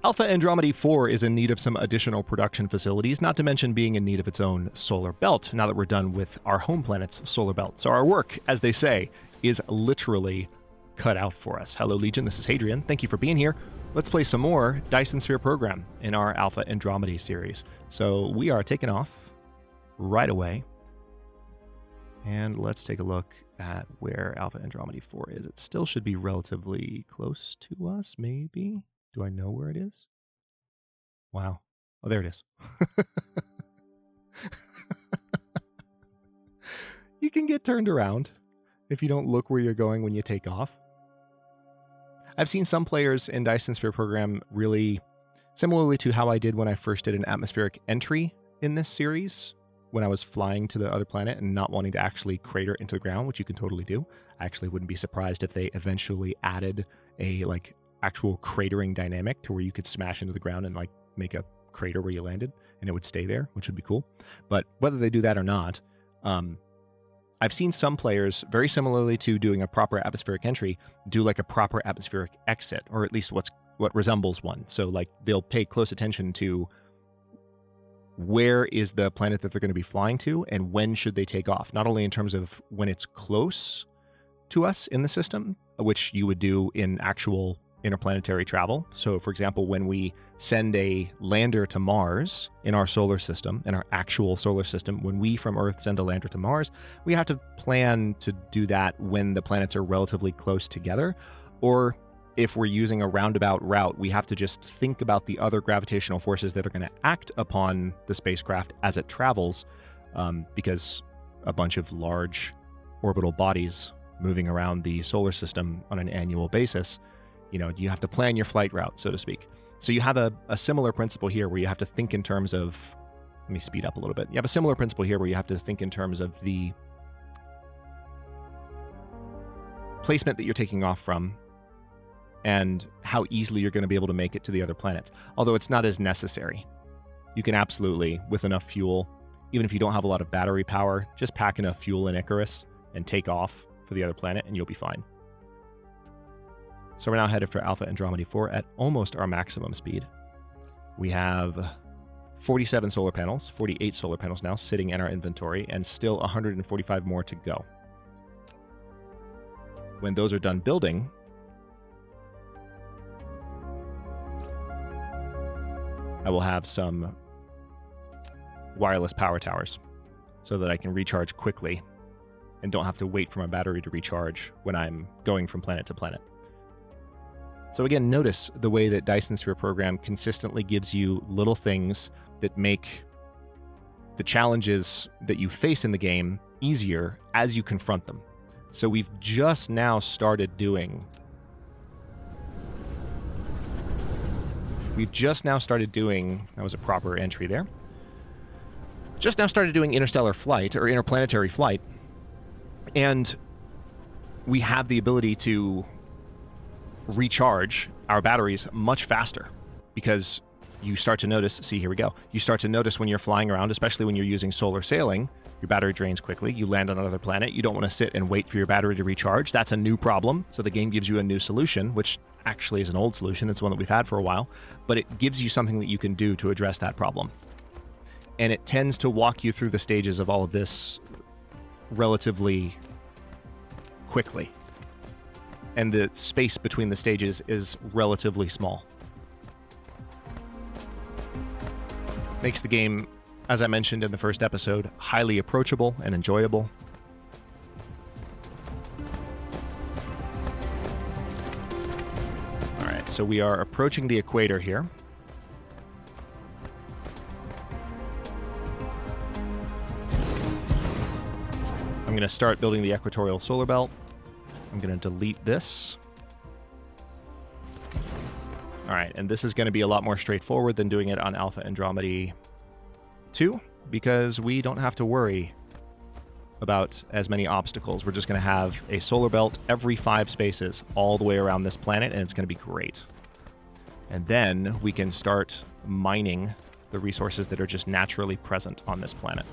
Alpha Andromedae 4 is in need of some additional production facilities, not to mention being in need of its own solar belt, now that we're done with our home planet's solar belt. So our work, as they say, is literally cut out for us. Hello, Legion, this is Hadrian. Thank you for being here. Let's play some more Dyson Sphere Program in our Alpha Andromedae series. So we are taking off right away. And let's take a look at where Alpha Andromedae 4 is. It still should be relatively close to us, maybe? Do I know where it is? Wow. Oh, there it is. You can get turned around if you don't look where you're going when you take off. I've seen some players in Dyson Sphere Program really, similarly to how I did when I first did an atmospheric entry in this series, when I was flying to the other planet and not wanting to actually crater into the ground, which you can totally do. I actually wouldn't be surprised if they eventually added a actual cratering dynamic to where you could smash into the ground and make a crater where you landed and it would stay there, which would be cool. But whether they do that or not, I've seen some players, very similarly to doing a proper atmospheric entry, do a proper atmospheric exit, or at least what resembles one. So they'll pay close attention to where is the planet that they're going to be flying to and when should they take off, not only in terms of when it's close to us in the system, which you would do in actual interplanetary travel. So for example, when we send a lander to Mars in our solar system, in our actual solar system, when we from Earth send a lander to Mars, we have to plan to do that when the planets are relatively close together. Or if we're using a roundabout route, we have to just think about the other gravitational forces that are going to act upon the spacecraft as it travels, because a bunch of large orbital bodies moving around the solar system on an annual basis, you have to plan your flight route, so to speak. So you have a similar principle here where you have to think in terms of, let me speed up a little bit. You have a similar principle here where you have to think in terms of the placement that you're taking off from and how easily you're going to be able to make it to the other planets. Although it's not as necessary. You can absolutely, with enough fuel, even if you don't have a lot of battery power, just pack enough fuel in Icarus and take off for the other planet and you'll be fine. So we're now headed for Alpha Andromedae 4 at almost our maximum speed. We have 47 solar panels, 48 solar panels now sitting in our inventory, and still 145 more to go. When those are done building, I will have some wireless power towers so that I can recharge quickly and don't have to wait for my battery to recharge when I'm going from planet to planet. So again, notice the way that Dyson Sphere Program consistently gives you little things that make the challenges that you face in the game easier as you confront them. So we've just now started doing... that was a proper entry there. Just now started doing interstellar flight, or interplanetary flight, and we have the ability to recharge our batteries much faster because you start to notice, see, here we go. You start to notice when you're flying around, especially when you're using solar sailing, your battery drains quickly. You land on another planet. You don't want to sit and wait for your battery to recharge. That's a new problem. So the game gives you a new solution, which actually is an old solution. It's one that we've had for a while, but it gives you something that you can do to address that problem. And it tends to walk you through the stages of all of this relatively quickly. And the space between the stages is relatively small. Makes the game, as I mentioned in the first episode, highly approachable and enjoyable. All right, so we are approaching the equator here. I'm going to start building the equatorial solar belt. I'm going to delete this. All right, and this is going to be a lot more straightforward than doing it on Alpha Andromedae 2, because we don't have to worry about as many obstacles. We're just going to have a solar belt every 5 spaces all the way around this planet, and it's going to be great. And then we can start mining the resources that are just naturally present on this planet.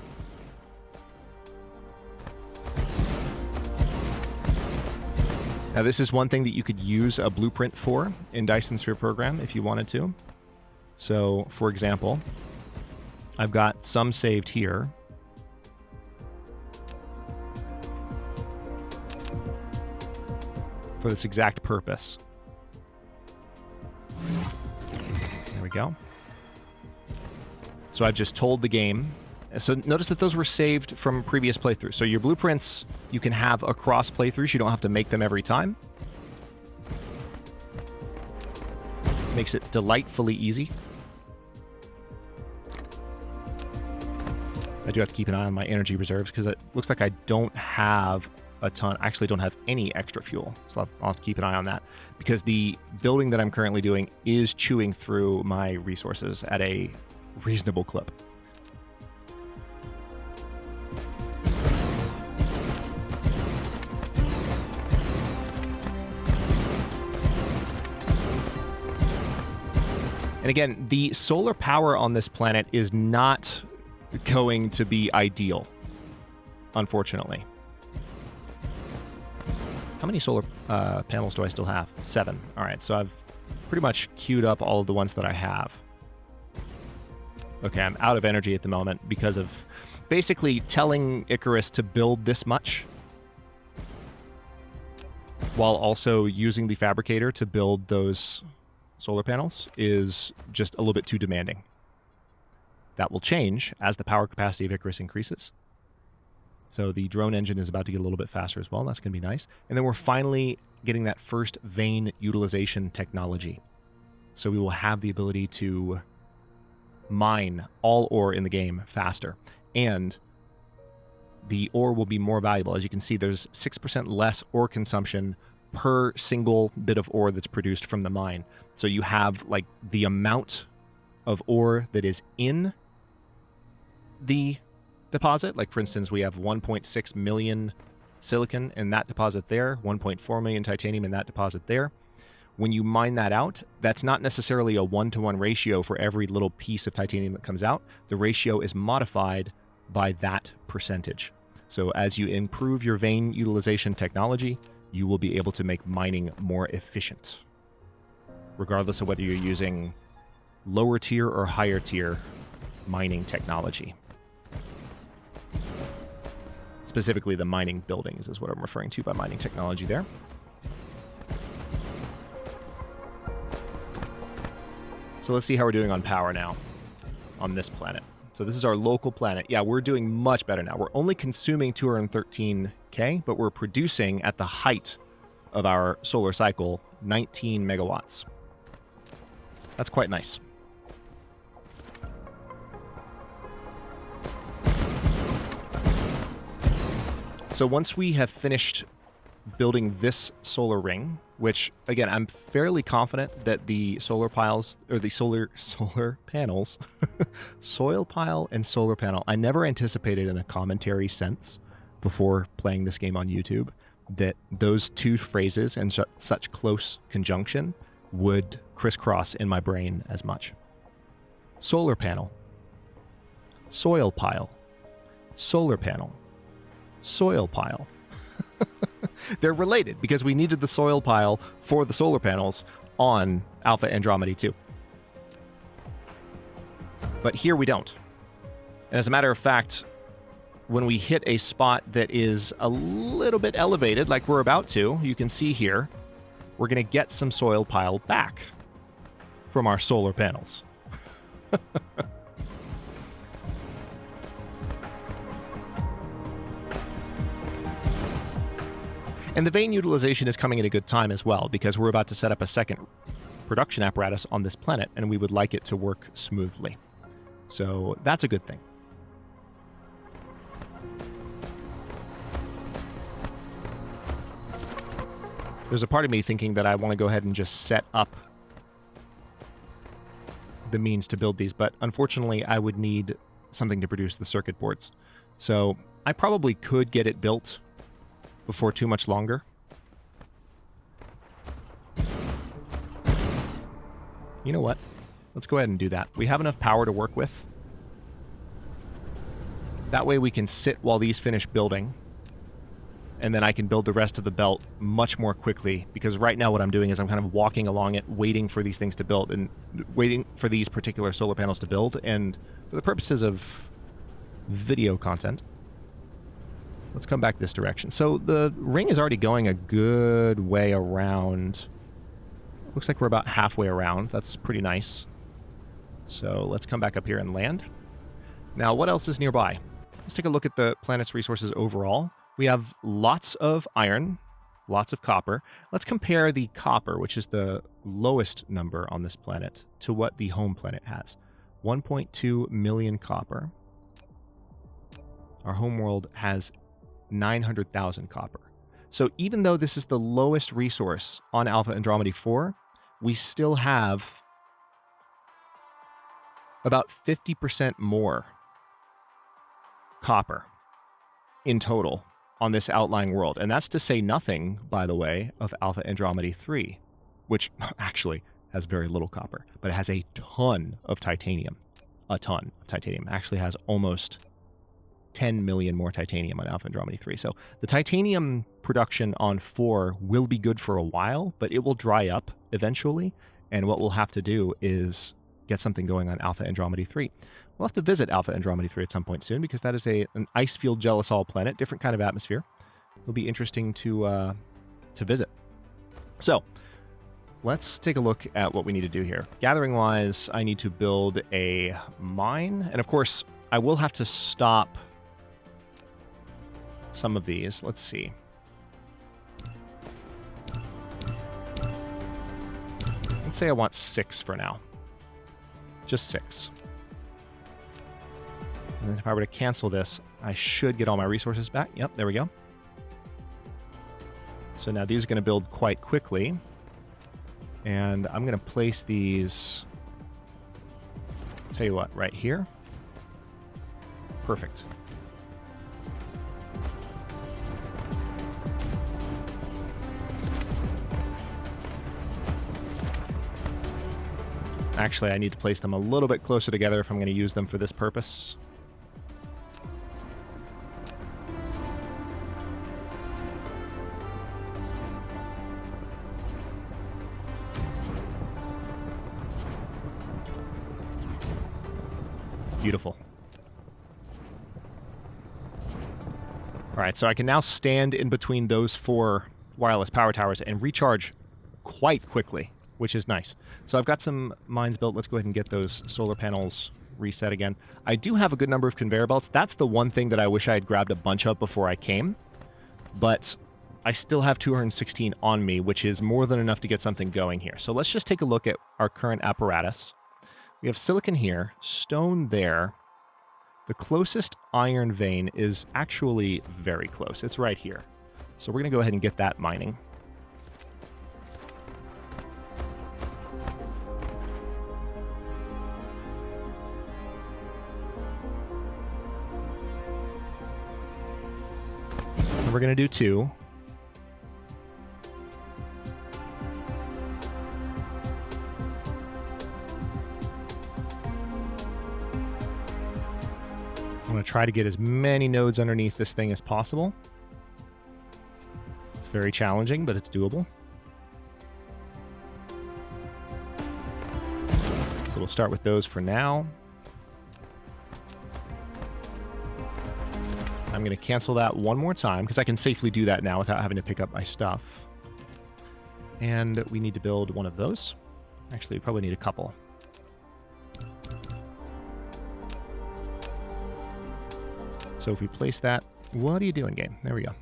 Now, this is one thing that you could use a blueprint for in Dyson Sphere Program if you wanted to. So, for example, I've got some saved here. For this exact purpose. There we go. So I've just told the game. So notice that those were saved from previous playthroughs. So your blueprints you can have across playthroughs. You don't have to make them every time. Makes it delightfully easy. I do have to keep an eye on my energy reserves because it looks like I don't have a ton. I actually don't have any extra fuel, so I'll have to keep an eye on that because the building that I'm currently doing is chewing through my resources at a reasonable clip. And again, the solar power on this planet is not going to be ideal, unfortunately. How many solar panels do I still have? 7. All right, so I've pretty much queued up all of the ones that I have. Okay, I'm out of energy at the moment because of basically telling Icarus to build this much while also using the fabricator to build those solar panels is just a little bit too demanding. That will change as the power capacity of Icarus increases. So the drone engine is about to get a little bit faster as well. That's going to be nice. And then we're finally getting that first vein utilization technology. So we will have the ability to mine all ore in the game faster. And the ore will be more valuable. As you can see, there's 6% less ore consumption per single bit of ore that's produced from the mine. So you have like the amount of ore that is in the deposit. Like for instance, we have 1.6 million silicon in that deposit there, 1.4 million titanium in that deposit there. When you mine that out, that's not necessarily a 1-to-1 ratio for every little piece of titanium that comes out. The ratio is modified by that percentage. So as you improve your vein utilization technology, you will be able to make mining more efficient, regardless of whether you're using lower tier or higher tier mining technology. Specifically, the mining buildings is what I'm referring to by mining technology there. So let's see how we're doing on power now on this planet. So this is our local planet. Yeah, we're doing much better now. We're only consuming 213K, but we're producing at the height of our solar cycle 19 megawatts. That's quite nice. So once we have finished building this solar ring, which again, I'm fairly confident that the solar piles or the solar panels, soil pile and solar panel, I never anticipated in a commentary sense before playing this game on YouTube that those two phrases in such close conjunction would crisscross in my brain as much. Solar panel, soil pile, solar panel, soil pile. They're related because we needed the soil pile for the solar panels on Alpha Andromedae 2. But here we don't. And as a matter of fact, when we hit a spot that is a little bit elevated, like we're about to, you can see here, we're going to get some soil pile back from our solar panels. And the vein utilization is coming at a good time as well, because we're about to set up a second production apparatus on this planet, and we would like it to work smoothly. So that's a good thing. There's a part of me thinking that I want to go ahead and just set up the means to build these, but unfortunately I would need something to produce the circuit boards. So I probably could get it built before too much longer. You know what? Let's go ahead and do that. We have enough power to work with. That way we can sit while these finish building. and then I can build the rest of the belt much more quickly, because right now what I'm doing is I'm kind of walking along it, waiting for these things to build, and waiting for these particular solar panels to build, and for the purposes of video content, let's come back this direction. So the ring is already going a good way around. Looks like we're about halfway around. That's pretty nice. So let's come back up here and land. Now, what else is nearby? Let's take a look at the planet's resources overall. We have lots of iron, lots of copper. Let's compare the copper, which is the lowest number on this planet, to what the home planet has. 1.2 million copper. Our homeworld has 900,000 copper. So even though this is the lowest resource on Alpha Andromedae 4, we still have about 50% more copper in total on this outlying world. And that's to say nothing, by the way, of Alpha Andromedae 3, which actually has very little copper, but it has a ton of titanium. A ton of titanium. It actually has almost 10 million more titanium on Alpha Andromedae 3. So the titanium production on 4 will be good for a while, but it will dry up eventually. And what we'll have to do is get something going on Alpha Andromedae 3. We'll have to visit Alpha Andromedae 3 at some point soon, because that is an ice field Jellicol planet, different kind of atmosphere. It'll be interesting to visit. So let's take a look at what we need to do here. Gathering-wise, I need to build a mine. And of course, I will have to stop some of these. Let's see. Let's say I want 6 for now. Just 6. And if I were to cancel this, I should get all my resources back. Yep, there we go. So now these are going to build quite quickly. And I'm going to place these, tell you what, right here. Perfect. Actually, I need to place them a little bit closer together if I'm going to use them for this purpose. Beautiful. All right, so I can now stand in between those 4 wireless power towers and recharge quite quickly, which is nice. So I've got some mines built. Let's go ahead and get those solar panels reset again. I do have a good number of conveyor belts. That's the one thing that I wish I had grabbed a bunch of before I came. But I still have 216 on me, which is more than enough to get something going here. So let's just take a look at our current apparatus. We have silicon here, stone there. The closest iron vein is actually very close. It's right here. So we're going to go ahead and get that mining. And we're going to do 2. I'm going to try to get as many nodes underneath this thing as possible. It's very challenging, but it's doable. So we'll start with those for now. I'm going to cancel that one more time, because I can safely do that now without having to pick up my stuff. And we need to build one of those. Actually, we probably need a couple. So if we place that, what are you doing, game? There we go.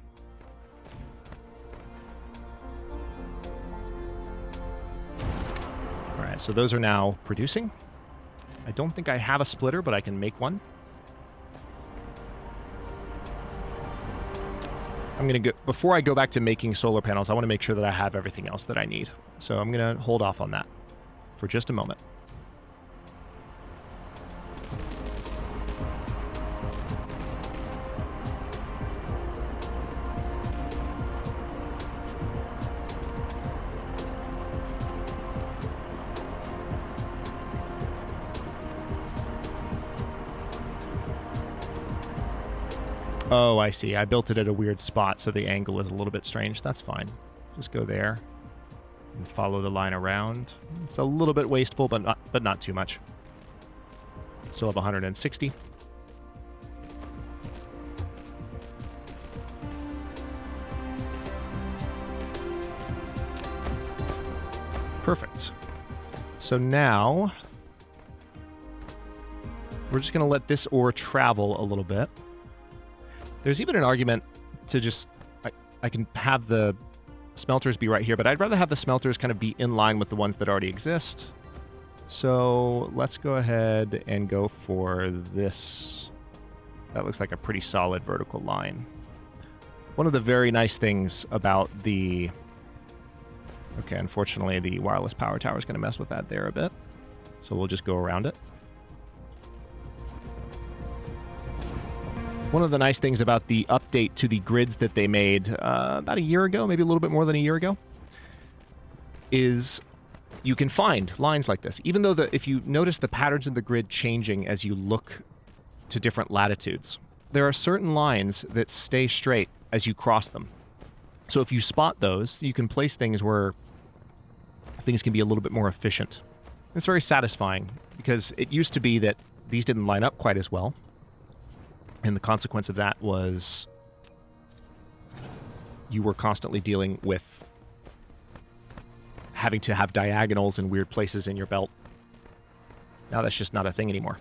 All right, so those are now producing. I don't think I have a splitter, but I can make one. I'm going to go, before I go back to making solar panels, I want to make sure that I have everything else that I need. So I'm going to hold off on that for just a moment. Oh, I see. I built it at a weird spot, so the angle is a little bit strange. That's fine. Just go there and follow the line around. It's a little bit wasteful, but not too much. Still have 160. Perfect. So now we're just going to let this ore travel a little bit. There's even an argument to just... I can have the smelters be right here, but I'd rather have the smelters kind of be in line with the ones that already exist. So let's go ahead and go for this. That looks like a pretty solid vertical line. One of the very nice things about the... Okay, unfortunately, the wireless power tower is going to mess with that there a bit. So we'll just go around it. One of the nice things about the update to the grids that they made about a year ago, maybe a little bit more than a year ago, is you can find lines like this. Even though if you notice the patterns in the grid changing as you look to different latitudes, there are certain lines that stay straight as you cross them. So if you spot those, you can place things where things can be a little bit more efficient. It's very satisfying because it used to be that these didn't line up quite as well. And the consequence of that was you were constantly dealing with having to have diagonals in weird places in your belt. Now that's just not a thing anymore.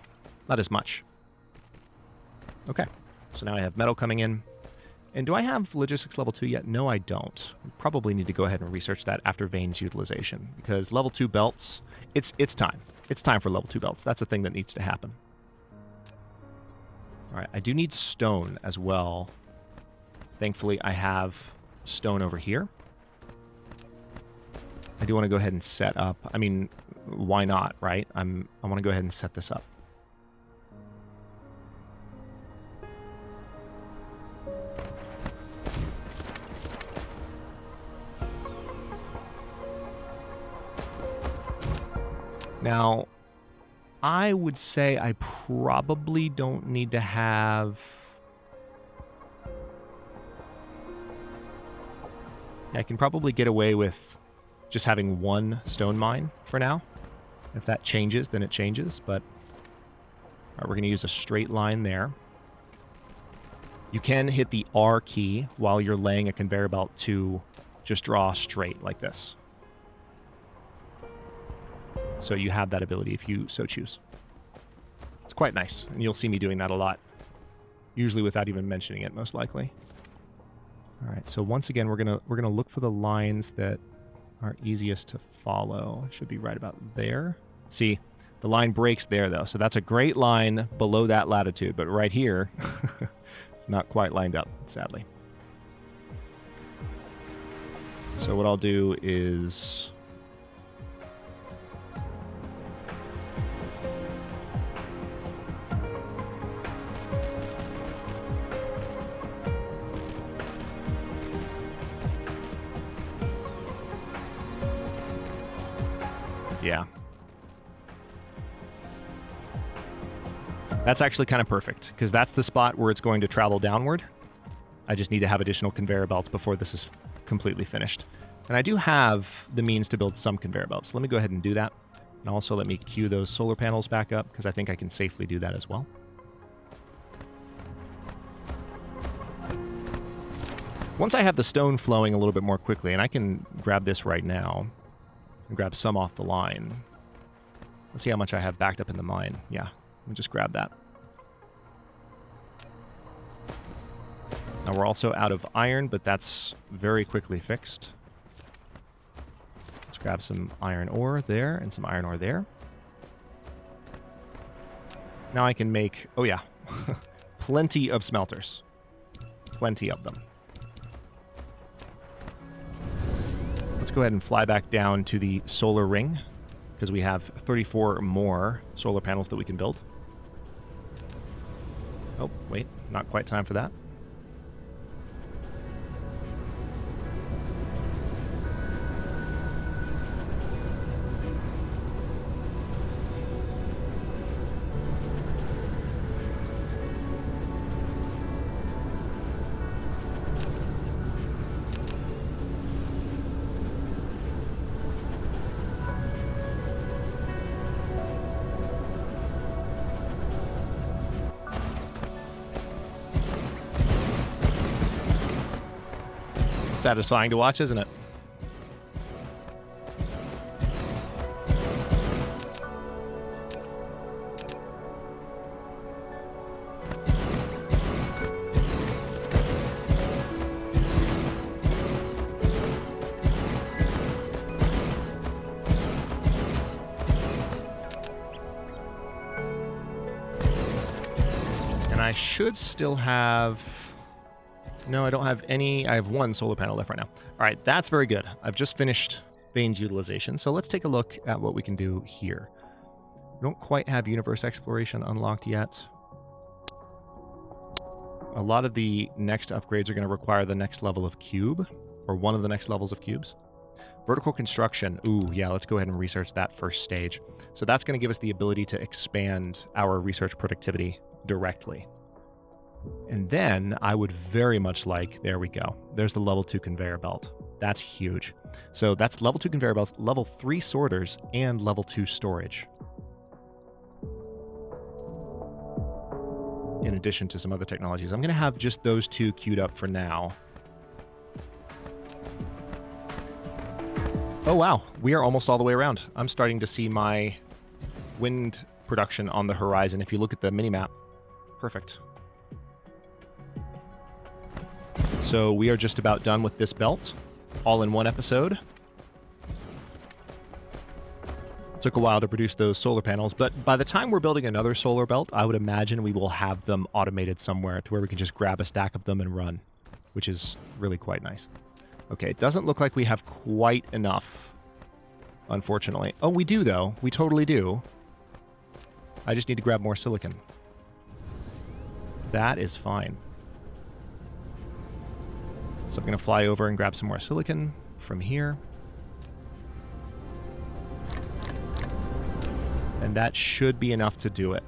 Not as much. Okay, so now I have metal coming in. And do I have logistics level 2 yet? No, I don't. Probably need to go ahead and research that after veins utilization, because level 2 belts, it's time. It's time for level 2 belts. That's a thing that needs to happen. All right, I do need stone as well. Thankfully, I have stone over here. I do want to go ahead and set up. I mean, why not, right? I want to go ahead and set this up. Now, I would say I probably don't need to have... I can probably get away with just having one stone mine for now. If that changes, then it changes, but... All right, we're going to use a straight line there. You can hit the R key while you're laying a conveyor belt to just draw straight like this. So you have that ability if you so choose. It's quite nice, and you'll see me doing that a lot. Usually without even mentioning it, most likely. All right, so once again, we're gonna look for the lines that are easiest to follow. It should be right about there. See, the line breaks there, though, so that's a great line below that latitude, but right here, it's not quite lined up, sadly. So what I'll do is... Yeah. That's actually kind of perfect, because that's the spot where it's going to travel downward. I just need to have additional conveyor belts before this is completely finished. And I do have the means to build some conveyor belts. Let me go ahead and do that. And also let me queue those solar panels back up, because I think I can safely do that as well. Once I have the stone flowing a little bit more quickly, and I can grab this right now, and grab some off the line. Let's see how much I have backed up in the mine. Yeah, let me just grab that. Now we're also out of iron, but that's very quickly fixed. Let's grab some iron ore there and some iron ore there. Now I can make, oh yeah, plenty of smelters. Plenty of them. Let's go ahead and fly back down to the solar ring, because we have 34 more solar panels that we can build. Oh, wait, not quite time for that. satisfying to watch, isn't it? I should still have... No, I don't have any. I have one solar panel left right now. All right, that's very good. I've just finished Bane's utilization, so let's take a look at what we can do here. We don't quite have universe exploration unlocked yet. A lot of the next upgrades are going to require the next level of cube, or one of the next levels of cubes. Vertical construction. Ooh, yeah, let's go ahead and research that first stage. So that's going to give us the ability to expand our research productivity directly. And then I would very much like, there we go. There's the level 2 conveyor belt. That's huge. So that's level 2 conveyor belts, level 3 sorters, and level 2 storage. In addition to some other technologies. I'm going to have just those two queued up for now. Oh wow, we are almost all the way around. I'm starting to see my wind production on the horizon. If you look at the minimap, perfect. So we are just about done with this belt, all in one episode. Took a while to produce those solar panels, but by the time we're building another solar belt, I would imagine we will have them automated somewhere to where we can just grab a stack of them and run, which is really quite nice. Okay, it doesn't look like we have quite enough, unfortunately. Oh, we do, though. We totally do. I just need to grab more silicon. That is fine. So I'm going to fly over and grab some more silicon from here. And that should be enough to do it.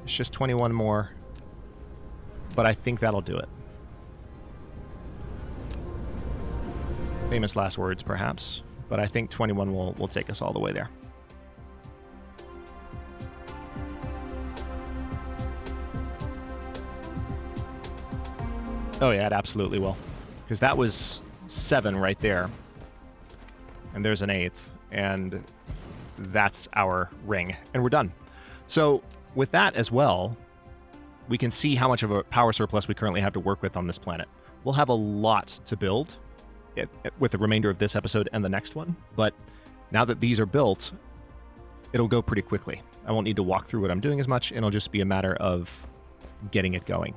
It's just 21 more, but I think that'll do it. Famous last words, perhaps, but I think 21 will take us all the way there. Oh yeah, it absolutely will. Because that was 7 right there. And there's an 8th. And that's our ring. And we're done. So with that as well, we can see how much of a power surplus we currently have to work with on this planet. We'll have a lot to build with the remainder of this episode and the next one. But now that these are built, it'll go pretty quickly. I won't need to walk through what I'm doing as much. It'll just be a matter of getting it going.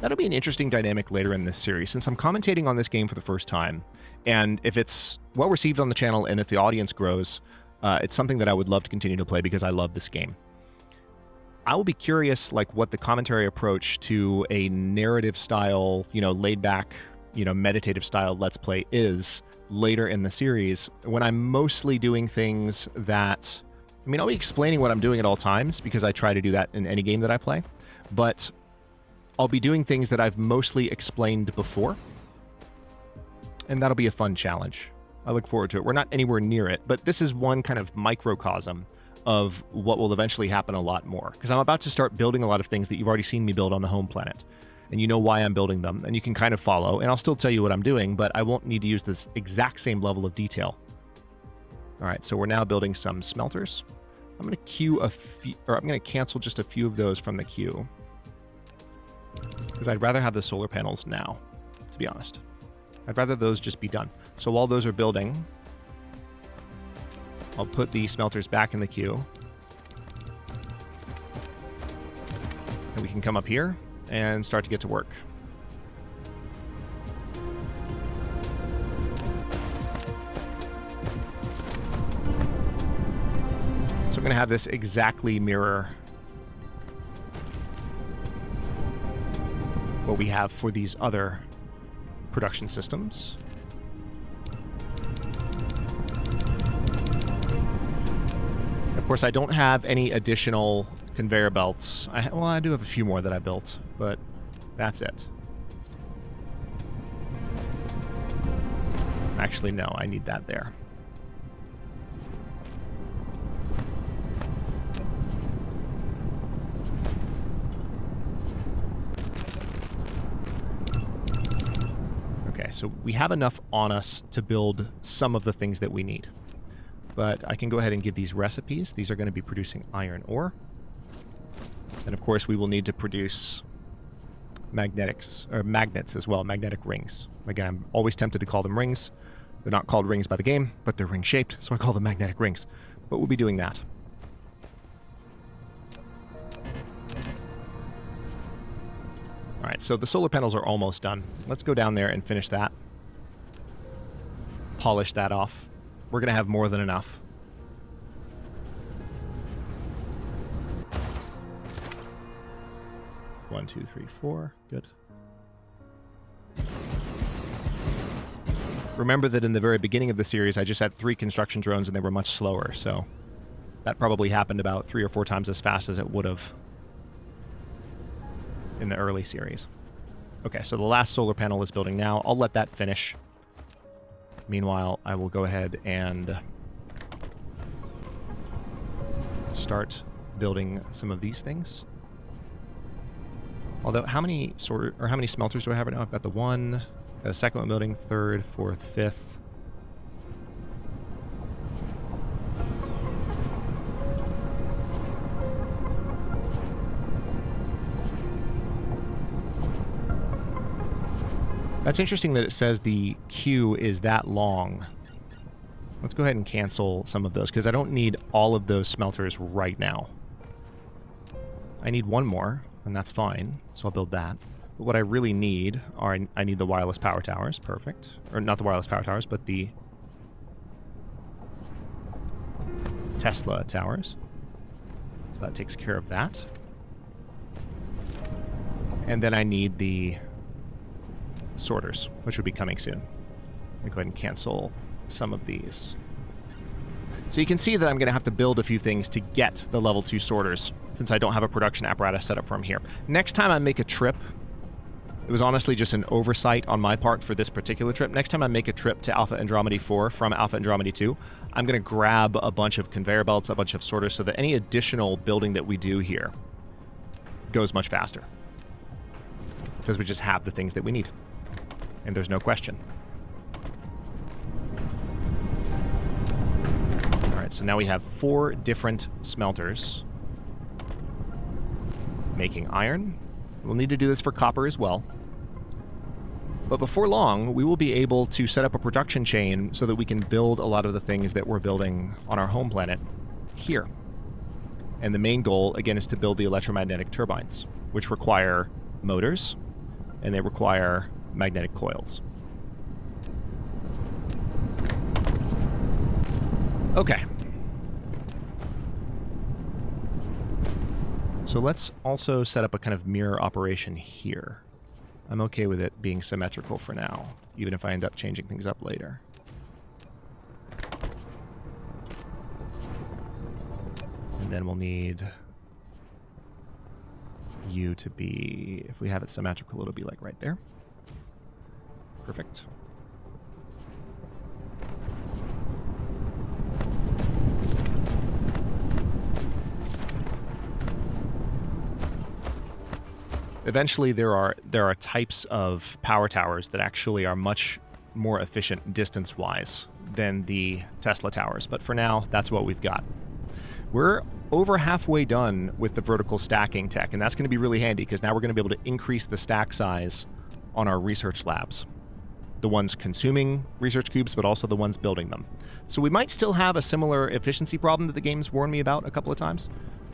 That'll be an interesting dynamic later in this series, since I'm commentating on this game for the first time, and if it's well received on the channel and if the audience grows, it's something that I would love to continue to play because I love this game. I will be curious, like, what the commentary approach to a narrative style, laid back, meditative style Let's Play is later in the series, when I'm mostly doing things that, I'll be explaining what I'm doing at all times because I try to do that in any game that I play, but I'll be doing things that I've mostly explained before, and that'll be a fun challenge. I look forward to it. We're not anywhere near it, but this is one kind of microcosm of what will eventually happen a lot more, because I'm about to start building a lot of things that you've already seen me build on the home planet, and you know why I'm building them, and you can kind of follow, and I'll still tell you what I'm doing, but I won't need to use this exact same level of detail. All right, so we're now building some smelters. I'm going to queue a few, or I'm going to cancel just a few of those from the queue, because I'd rather have the solar panels now, to be honest. I'd rather those just be done. So while those are building, I'll put the smelters back in the queue. And we can come up here and start to get to work. So I'm going to have this exactly mirror what we have for these other production systems. Of course, I don't have any additional conveyor belts. Well, I do have a few more that I built, but that's it. Actually, no, I need that there. so we have enough on us to build some of the things that we need. But I can go ahead and give these recipes. These are going to be producing iron ore. And of course, we will need to produce magnets as well, magnetic rings. Again, I'm always tempted to call them rings. They're not called rings by the game, but they're ring-shaped, so I call them magnetic rings. But we'll be doing that. All right, so the solar panels are almost done. Let's go down there and finish that. Polish that off. We're going to have more than enough. One, two, three, four. Good. Remember that in the very beginning of the series, I just had 3 construction drones and they were much slower, so that probably happened about 3 or 4 times as fast as it would have in the early series. Okay, so the last solar panel is building now. I'll let that finish. Meanwhile, I will go ahead and start building some of these things. Although, how many smelters do I have right now? I've got the 1, got a second one building, 3rd, 4th, 5th. That's interesting that it says the queue is that long. Let's go ahead and cancel some of those, because I don't need all of those smelters right now. I need 1 more, and that's fine, so I'll build that. But what I really need are, I need the wireless power towers, perfect. Or not the wireless power towers, but the Tesla towers. So that takes care of that. And then I need the sorters, which will be coming soon. Let me go ahead and cancel some of these. So you can see that I'm going to have to build a few things to get the level 2 sorters, since I don't have a production apparatus set up from here. Next time I make a trip, it was honestly just an oversight on my part for this particular trip. Next time I make a trip to Alpha Andromedae 4 from Alpha Andromedae 2, I'm going to grab a bunch of conveyor belts, a bunch of sorters, so that any additional building that we do here goes much faster. Because we just have the things that we need. And there's no question. Alright, so now we have 4 different smelters making iron. We'll need to do this for copper as well. But before long, we will be able to set up a production chain so that we can build a lot of the things that we're building on our home planet here. And the main goal, again, is to build the electromagnetic turbines, which require motors, and they require magnetic coils. Okay. So let's also set up a kind of mirror operation here. I'm okay with it being symmetrical for now, even if I end up changing things up later. And then we'll need you to be, if we have it symmetrical, it'll be like right there. Perfect. Eventually, there are types of power towers that actually are much more efficient distance-wise than the Tesla towers, but for now, that's what we've got. We're over halfway done with the vertical stacking tech, and that's going to be really handy because now we're going to be able to increase the stack size on our research labs. The ones consuming research cubes, but also the ones building them. So we might still have a similar efficiency problem that the game's warned me about a couple of times,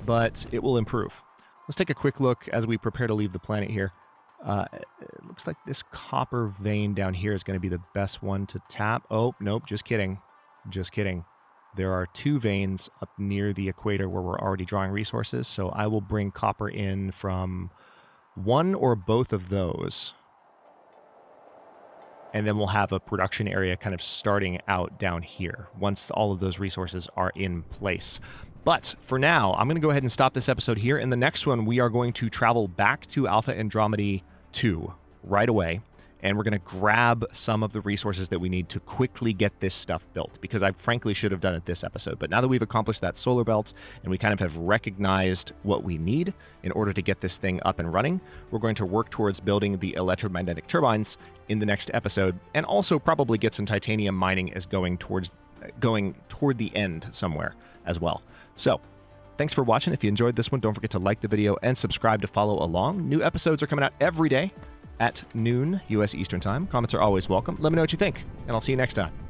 but it will improve. Let's take a quick look as we prepare to leave the planet here. It looks like this copper vein down here is going to be the best one to tap. Oh, nope, just kidding. Just kidding. There are 2 veins up near the equator where we're already drawing resources, so I will bring copper in from one or both of those. And then we'll have a production area kind of starting out down here once all of those resources are in place. But for now, I'm going to go ahead and stop this episode here. In the next one, we are going to travel back to Alpha Andromedae 2 right away and we're going to grab some of the resources that we need to quickly get this stuff built, because I frankly should have done it this episode. But now that we've accomplished that solar belt and we kind of have recognized what we need in order to get this thing up and running, we're going to work towards building the electromagnetic turbines in the next episode, and also probably get some titanium mining as going toward the end somewhere as well. So thanks for watching. If you enjoyed this one, don't forget to like the video and subscribe to follow along. New episodes are coming out every day at noon U.S. Eastern Time. Comments are always welcome. Let me know what you think, and I'll see you next time.